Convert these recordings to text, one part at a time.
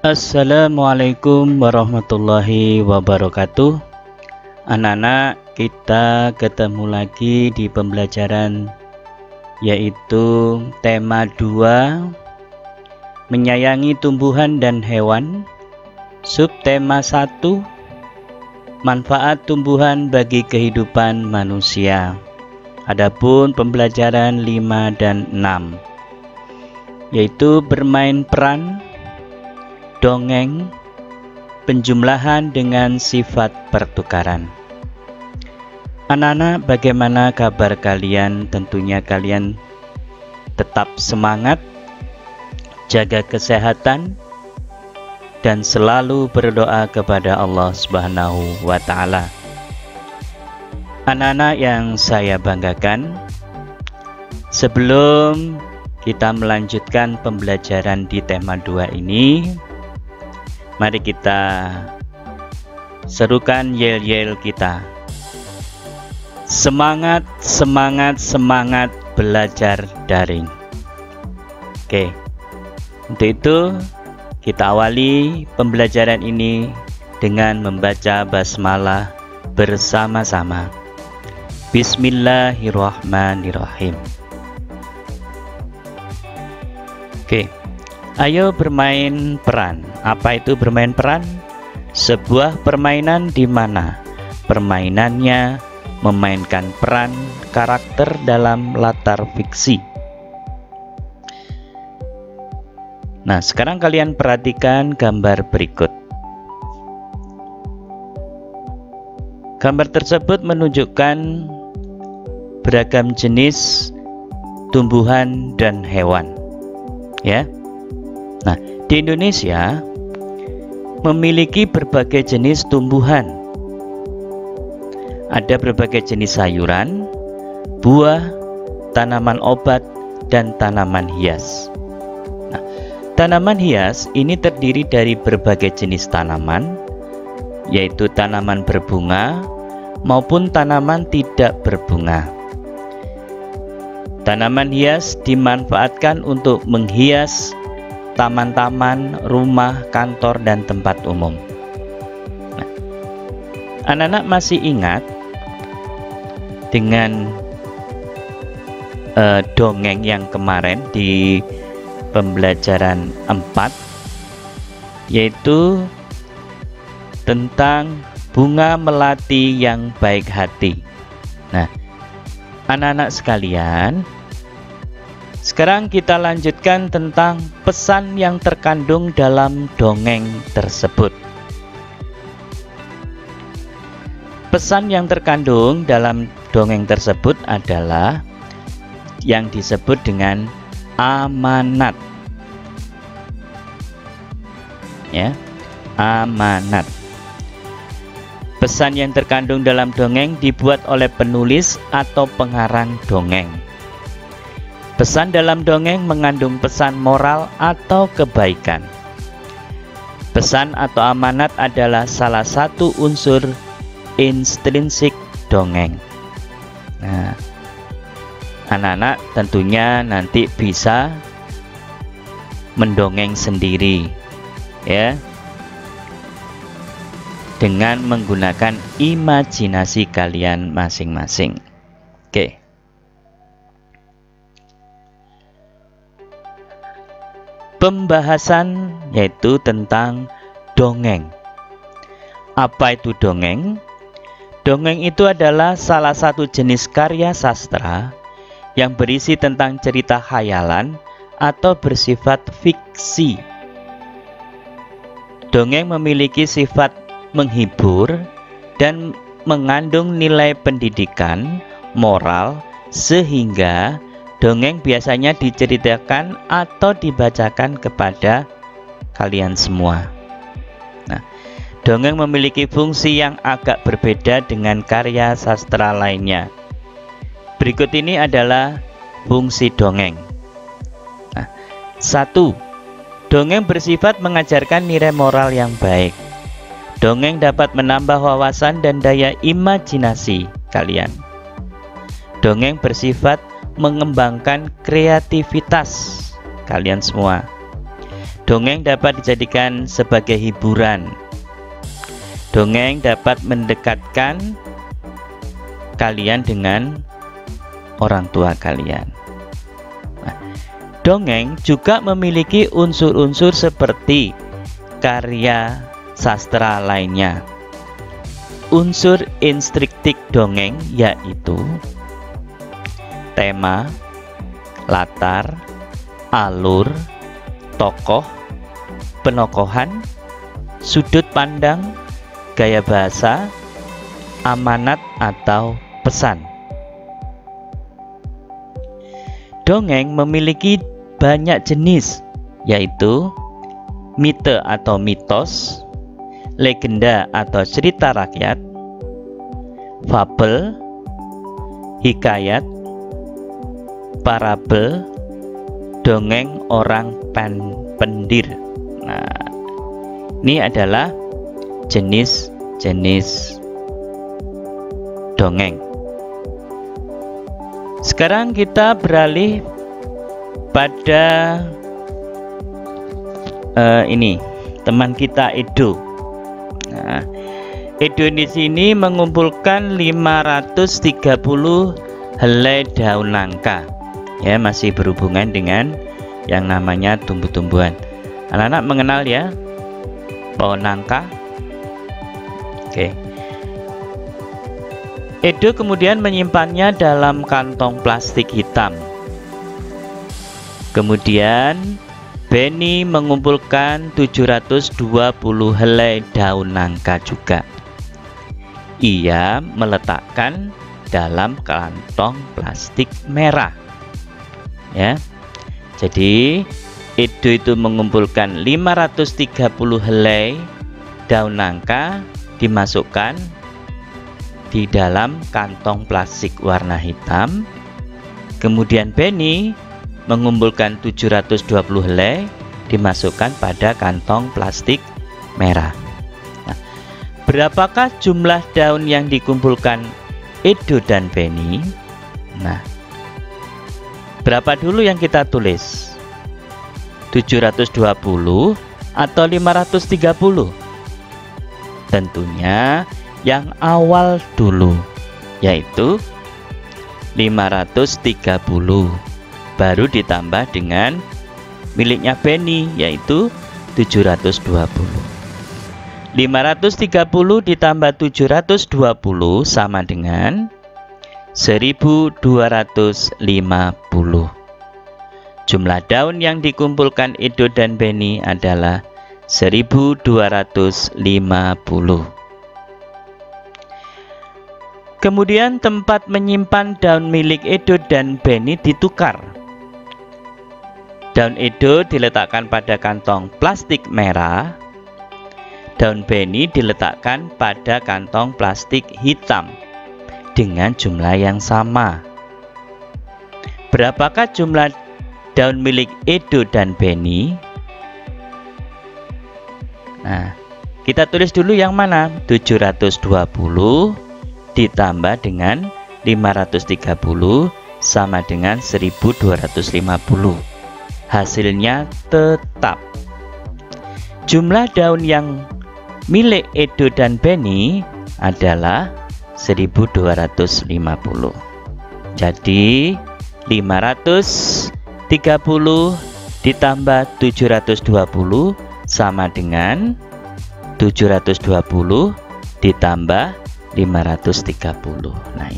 Assalamualaikum warahmatullahi wabarakatuh. Anak-anak, kita ketemu lagi di pembelajaran yaitu tema 2, menyayangi tumbuhan dan hewan. Subtema 1, manfaat tumbuhan bagi kehidupan manusia. Adapun pembelajaran 5 dan 6 yaitu bermain peran, dongeng, penjumlahan dengan sifat pertukaran. Anak-anak, bagaimana kabar kalian? Tentunya kalian tetap semangat, jaga kesehatan, dan selalu berdoa kepada Allah Subhanahu wa Ta'ala. Anak-anak yang saya banggakan, sebelum kita melanjutkan pembelajaran di tema 2 ini, mari kita serukan yel-yel kita. Semangat, semangat, semangat belajar daring. Oke, untuk itu kita awali pembelajaran ini dengan membaca basmalah bersama-sama. Bismillahirrahmanirrahim. Oke, ayo bermain peran. Apa itu bermain peran? Sebuah permainan di mana permainannya memainkan peran karakter dalam latar fiksi. Nah, sekarang kalian perhatikan gambar berikut. Gambar tersebut menunjukkan beragam jenis tumbuhan dan hewan. Ya. Nah, di Indonesia memiliki berbagai jenis tumbuhan. Ada berbagai jenis sayuran, buah, tanaman obat, dan tanaman hias. Nah, tanaman hias ini terdiri dari berbagai jenis tanaman, yaitu tanaman berbunga maupun tanaman tidak berbunga. Tanaman hias dimanfaatkan untuk menghias taman-taman, rumah, kantor, dan tempat umum. Nah, anak-anak masih ingat dengan dongeng yang kemarin di pembelajaran 4, yaitu tentang bunga melati yang baik hati. Nah, anak-anak sekalian, sekarang kita lanjutkan tentang pesan yang terkandung dalam dongeng tersebut. Pesan yang terkandung dalam dongeng tersebut adalah yang disebut dengan amanat. Ya, amanat. Pesan yang terkandung dalam dongeng dibuat oleh penulis atau pengarang dongeng. Pesan dalam dongeng mengandung pesan moral atau kebaikan. Pesan atau amanat adalah salah satu unsur intrinsik dongeng. Nah, anak-anak tentunya nanti bisa mendongeng sendiri, ya, dengan menggunakan imajinasi kalian masing-masing. Oke. Pembahasan yaitu tentang dongeng. Apa itu dongeng? Dongeng itu adalah salah satu jenis karya sastra yang berisi tentang cerita khayalan atau bersifat fiksi. Dongeng memiliki sifat menghibur dan mengandung nilai pendidikan, moral, sehingga dongeng biasanya diceritakan atau dibacakan kepada kalian semua. Nah, dongeng memiliki fungsi yang agak berbeda dengan karya sastra lainnya. Berikut ini adalah fungsi dongeng. Nah, 1. Dongeng bersifat mengajarkan nilai moral yang baik. Dongeng dapat menambah wawasan dan daya imajinasi kalian. Dongeng bersifat mengembangkan kreativitas kalian semua. Dongeng dapat dijadikan sebagai hiburan. Dongeng dapat mendekatkan kalian dengan orang tua kalian. Nah, dongeng juga memiliki unsur-unsur seperti karya sastra lainnya. Unsur instruktif dongeng yaitu tema, latar, alur, tokoh, penokohan, sudut pandang, gaya bahasa, amanat atau pesan. Dongeng memiliki banyak jenis, yaitu mite atau mitos, legenda atau cerita rakyat, fabel, hikayat, parabel, dongeng orang pendir. Nah, ini adalah jenis-jenis dongeng. Sekarang kita beralih pada ini teman kita Edo. Nah, Edo di sini mengumpulkan 530 helai daun nangka. Ya, masih berhubungan dengan yang namanya tumbuh-tumbuhan. Anak-anak mengenal ya pohon nangka. Oke. Edo kemudian menyimpannya dalam kantong plastik hitam. Kemudian Benny mengumpulkan 720 helai daun nangka juga. Ia meletakkan dalam kantong plastik merah. Ya. Jadi Edo itu mengumpulkan 530 helai daun nangka, dimasukkan di dalam kantong plastik warna hitam. Kemudian Benny mengumpulkan 720 helai, dimasukkan pada kantong plastik merah. Nah, berapakah jumlah daun yang dikumpulkan Edo dan Benny? Nah, berapa dulu yang kita tulis? 720 atau 530? Tentunya yang awal dulu, yaitu 530, baru ditambah dengan miliknya Benny, yaitu 720. 530 ditambah 720 sama dengan 1250. Jumlah daun yang dikumpulkan Edo dan Benny adalah 1250. Kemudian tempat menyimpan daun milik Edo dan Benny ditukar. Daun Edo diletakkan pada kantong plastik merah, daun Benny diletakkan pada kantong plastik hitam dengan jumlah yang sama. Berapakah jumlah daun milik Edo dan Benny? Nah, kita tulis dulu yang mana? 720 ditambah dengan 530 sama dengan 1250. Hasilnya tetap jumlah daun yang milik Edo dan Benny adalah 1250. Jadi 530 ditambah 720 sama dengan 720 ditambah 530. Nah,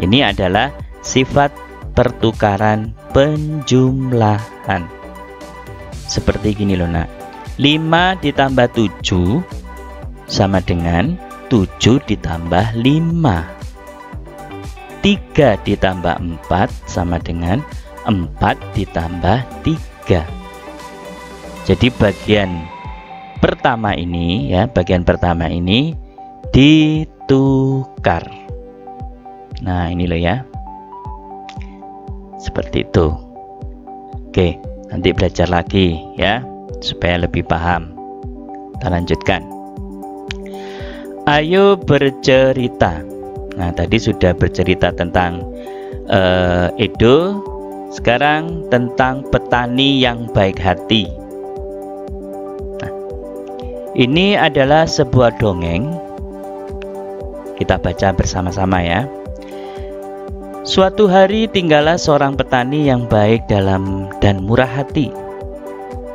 ini adalah sifat pertukaran penjumlahan. Seperti gini loh nak. 5 ditambah 7 sama dengan 7 ditambah 5. 3 ditambah 4 sama dengan 4 ditambah 3. Jadi bagian pertama ini ya, bagian pertama ini ditukar. Nah, ini loh ya. Seperti itu. Oke, nanti belajar lagi ya supaya lebih paham. Kita lanjutkan. Ayo bercerita. Nah, tadi sudah bercerita tentang Edo. Sekarang tentang petani yang baik hati. Ini adalah sebuah dongeng. Kita baca bersama-sama ya. Suatu hari tinggallah seorang petani yang baik dalam dan murah hati.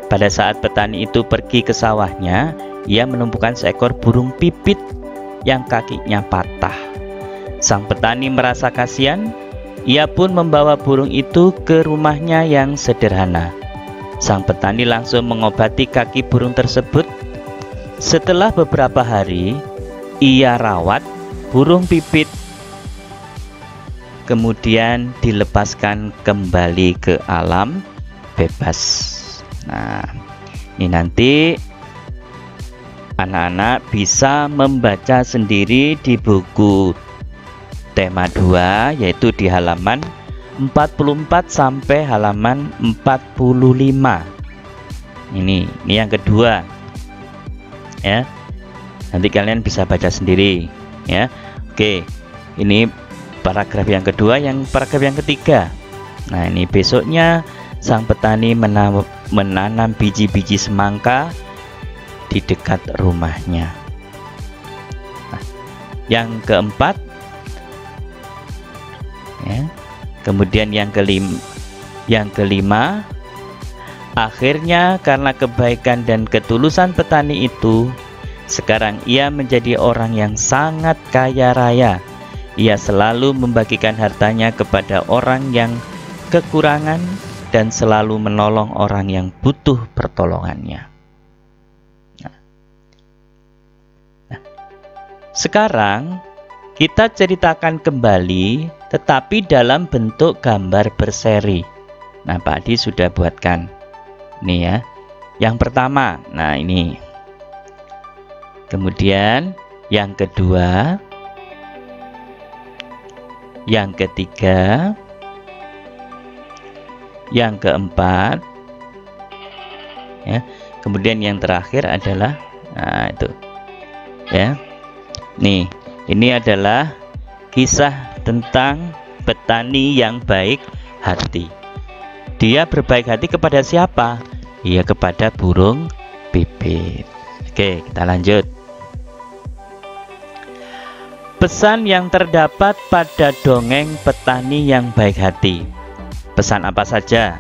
Pada saat petani itu pergi ke sawahnya, ia menemukan seekor burung pipit yang kakinya patah. Sang petani merasa kasihan, ia pun membawa burung itu ke rumahnya yang sederhana. Sang petani langsung mengobati kaki burung tersebut. Setelah beberapa hari, ia rawat burung pipit, kemudian dilepaskan kembali ke alam bebas. Nah, ini nanti anak-anak bisa membaca sendiri di buku tema 2, yaitu di halaman 44 sampai halaman 45. Ini yang kedua ya. Nanti kalian bisa baca sendiri ya. Oke, ini paragraf yang kedua. Yang paragraf yang ketiga, nah ini besoknya sang petani menanam biji-biji semangka di dekat rumahnya. Nah, yang keempat ya. Kemudian yang kelima, akhirnya karena kebaikan dan ketulusan petani itu, sekarang ia menjadi orang yang sangat kaya raya. Ia selalu membagikan hartanya kepada orang yang kekurangan dan selalu menolong orang yang butuh pertolongannya. Nah, sekarang kita ceritakan kembali, tetapi dalam bentuk gambar berseri. Nah, Pak Adi sudah buatkan. Nih ya. Yang pertama, nah ini. Kemudian yang kedua, yang ketiga, yang keempat ya. Kemudian yang terakhir adalah nah itu ya. Nih, ini adalah kisah tentang petani yang baik hati. Dia berbaik hati kepada siapa? Iya, kepada burung pipit. Oke, kita lanjut. Pesan yang terdapat pada dongeng petani yang baik hati. Pesan apa saja?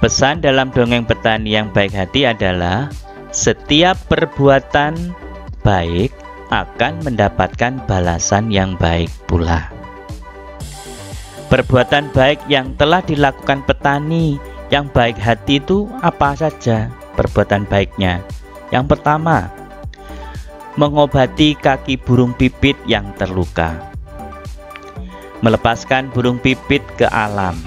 Pesan dalam dongeng petani yang baik hati adalah setiap perbuatan baik akan mendapatkan balasan yang baik pula. Perbuatan baik yang telah dilakukan petani yang baik hati itu apa saja perbuatan baiknya? Yang pertama, mengobati kaki burung pipit yang terluka, melepaskan burung pipit ke alam,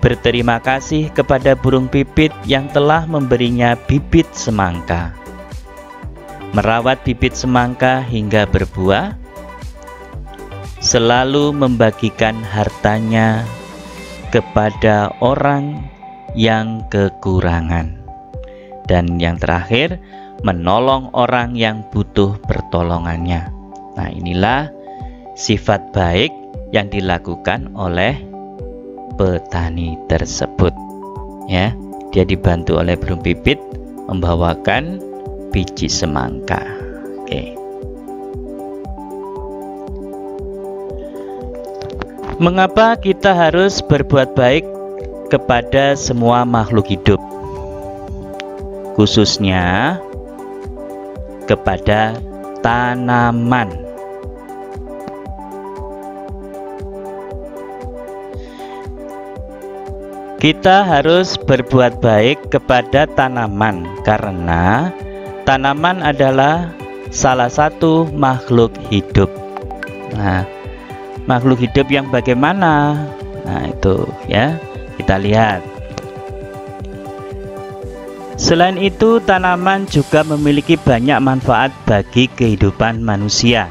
berterima kasih kepada burung pipit yang telah memberinya bibit semangka, merawat bibit semangka hingga berbuah, selalu membagikan hartanya kepada orang yang kekurangan, dan yang terakhir, menolong orang yang butuh pertolongannya. Nah, inilah sifat baik yang dilakukan oleh petani tersebut ya. Dia dibantu oleh burung pipit membawakan biji semangka. Oke. Mengapa kita harus berbuat baik kepada semua makhluk hidup, khususnya kepada tanaman? Kita harus berbuat baik kepada tanaman karena tanaman adalah salah satu makhluk hidup. Nah, makhluk hidup yang bagaimana? Nah, itu ya, kita lihat. Selain itu, tanaman juga memiliki banyak manfaat bagi kehidupan manusia.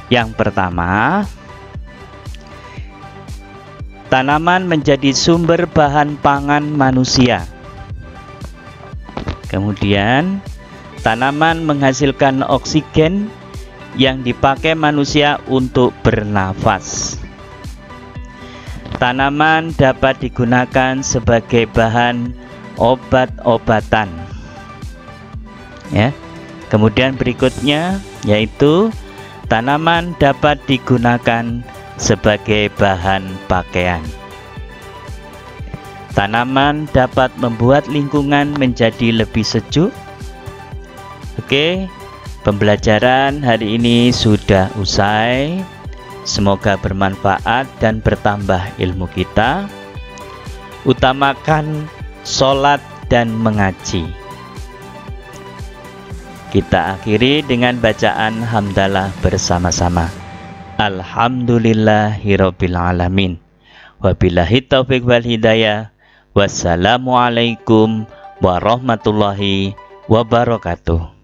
Yang pertama, tanaman menjadi sumber bahan pangan manusia. Kemudian, tanaman menghasilkan oksigen yang dipakai manusia untuk bernafas. Tanaman dapat digunakan sebagai bahan obat-obatan. Ya. Kemudian berikutnya yaitu tanaman dapat digunakan sebagai bahan pakaian. Tanaman dapat membuat lingkungan menjadi lebih sejuk. Oke, pembelajaran hari ini sudah usai. Semoga bermanfaat dan bertambah ilmu kita. Utamakan sholat dan mengaji. Kita akhiri dengan bacaan hamdalah bersama-sama. Alhamdulillahirabbil alamin. Wabillahi taufiq wal hidayah. Wassalamualaikum warahmatullahi wabarakatuh.